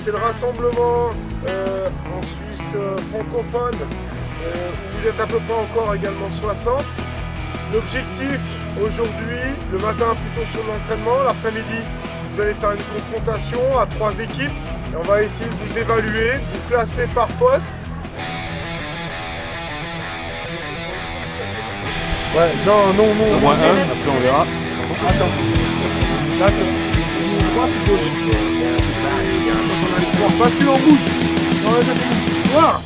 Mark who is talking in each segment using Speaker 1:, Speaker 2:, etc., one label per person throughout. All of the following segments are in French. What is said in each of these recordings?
Speaker 1: c'est le rassemblement en Suisse francophone où vous êtes à peu près encore également 60. L'objectif aujourd'hui, le matin plutôt sur l'entraînement, l'après-midi vous allez faire une confrontation à 3 équipes et on va essayer de vous évaluer, de vous classer par poste. Ouais, non.
Speaker 2: Moins 1, après on verra.
Speaker 1: Attends. Là, droite ou gauche? Bascule en bouche. Voilà.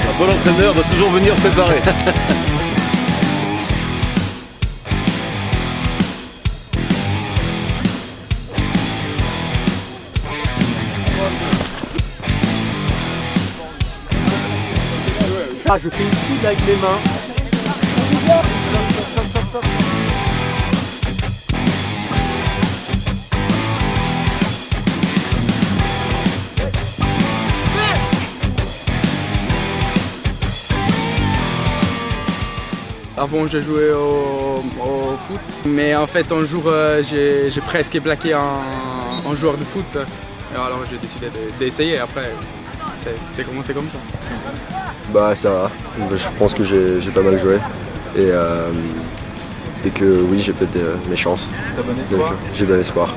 Speaker 2: Un bon entraîneur doit toujours venir préparer.
Speaker 3: Ah, je fais une cible avec mes mains.
Speaker 4: Avant, je jouais au foot, mais en fait, un jour, j'ai presque plaqué un joueur de foot. Et alors, j'ai décidé d'essayer. Après, c'est commencé comme ça.
Speaker 5: Bah ça va, je pense que j'ai pas mal joué et que oui j'ai peut-être mes chances.
Speaker 2: T'as bon espoir?
Speaker 5: J'ai bon espoir.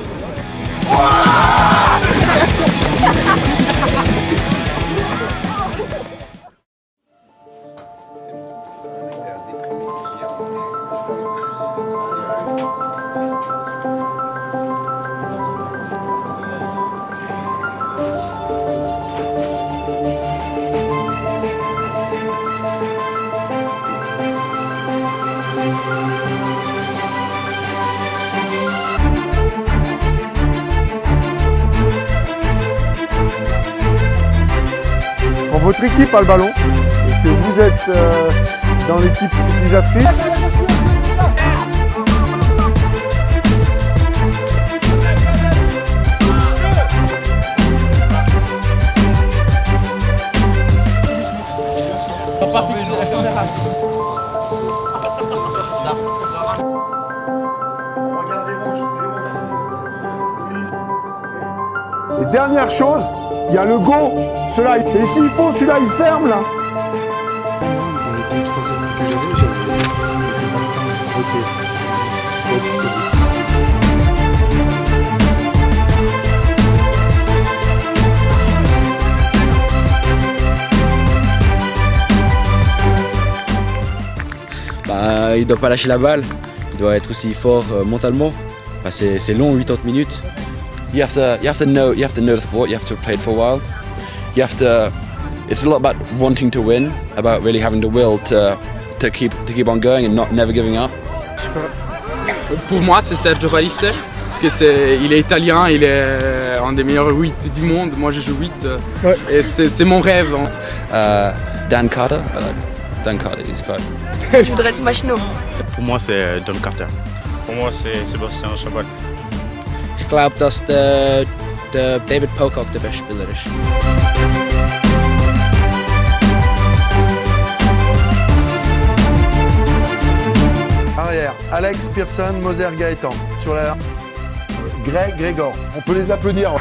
Speaker 1: Quand votre équipe a le ballon et que vous êtes dans l'équipe utilisatrice, et dernière chose, il y a le go, celui-là, et s'il faut, celui-là il ferme là.
Speaker 6: Bah, il doit pas lâcher la balle, il doit être aussi fort mentalement. Bah, c'est long, 80 minutes. You have to know the sport. You have to have played for a while. You have to. It's a lot about wanting to win, about really having the will to keep on going and never giving up.
Speaker 4: Pour moi, c'est Sergio Parisse, parce que il est italien, il est un des meilleurs 8 du monde. Moi, je joue 8 et c'est mon rêve.
Speaker 6: Dan Carter. Dan Carter is quite.
Speaker 7: Je voudrais être Machino.
Speaker 8: Pour moi, c'est Don Carter.
Speaker 9: Pour moi, c'est Sébastien Chabal.
Speaker 10: Ich glaube, dass der David Pocock der beste Spieler ist.
Speaker 1: Arrière, Alex, Pearson, Moser, Gaëtan. Sur la Grégor. On peut les applaudir.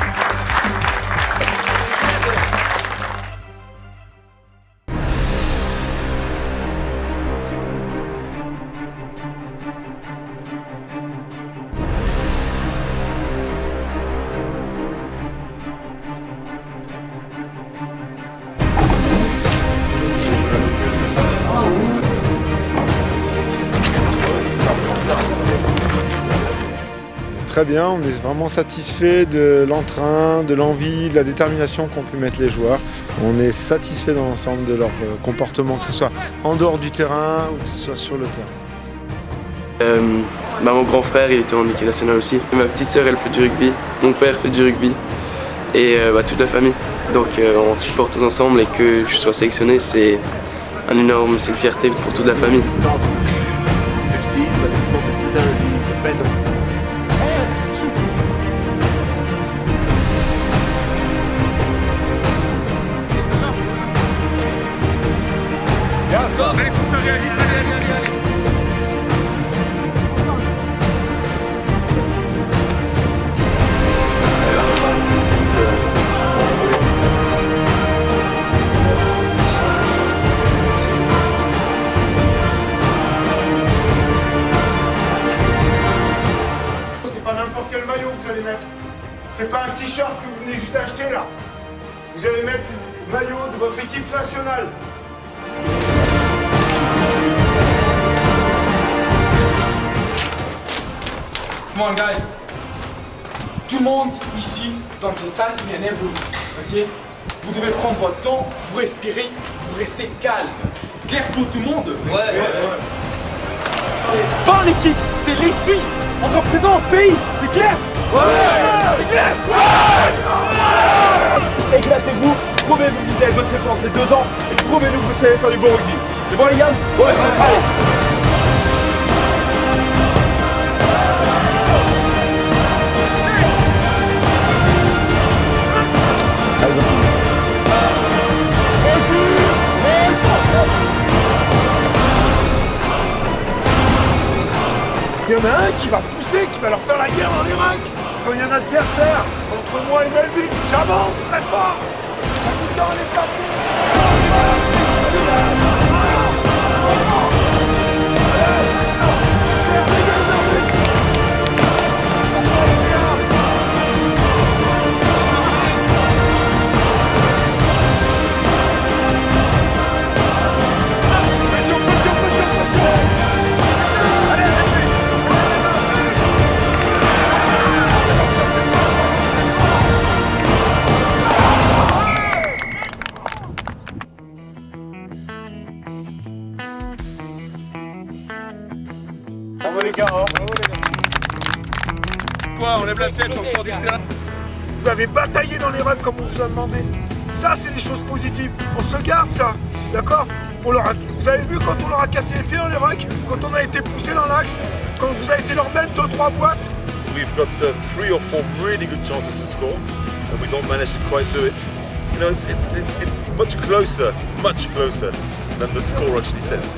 Speaker 1: Très bien, on est vraiment satisfait de l'entrain, de l'envie, de la détermination qu'ont pu mettre les joueurs. On est satisfait dans l'ensemble de leur comportement, que ce soit en dehors du terrain ou que ce soit sur le terrain.
Speaker 11: Mon grand frère il était en équipe nationale aussi. Ma petite sœur elle fait du rugby, mon père fait du rugby et toute la famille. Donc on supporte tous ensemble et que je sois sélectionné c'est une fierté pour toute la famille.
Speaker 1: C'est pas un t-shirt que vous venez juste d'acheter là. Vous allez mettre le maillot de votre équipe nationale.
Speaker 4: Come on, guys. Tout le monde ici, dans ces salles, il est nerveux. Ok? Vous devez prendre votre temps, vous respirez, vous restez calme. Clair pour tout le monde? Ouais. Pas en équipe, c'est les Suisses. On représente un pays, c'est clair? Ouais. C'est clair? Ouais.
Speaker 2: Éclatez-vous, prouvez-vous que vous avez bossé pendant ces 2 ans et prouvez-nous que vous savez faire du bon rugby. C'est bon les gars? Ouais. Allez.
Speaker 1: Il y en a un qui va pousser, qui va leur faire la guerre en Irak. Quand il y a un adversaire entre moi et Melvin, j'avance très fort. Ça coûte dans les parties.
Speaker 2: Bravo les gars, Quoi, on lève la tête, on sort du terrain.
Speaker 1: Vous avez bataillé dans les rucks comme on vous a demandé. Ça, c'est des choses positives. On se garde ça, d'accord? Vous avez vu quand on leur a cassé les pieds dans les rucks, quand on a été poussé dans l'axe, quand vous avez été leur mettre 2-3 boîtes.
Speaker 2: We've got 3 or 4 really good chances to score, and we don't manage to quite do it. You know, it's much closer than the score actually says.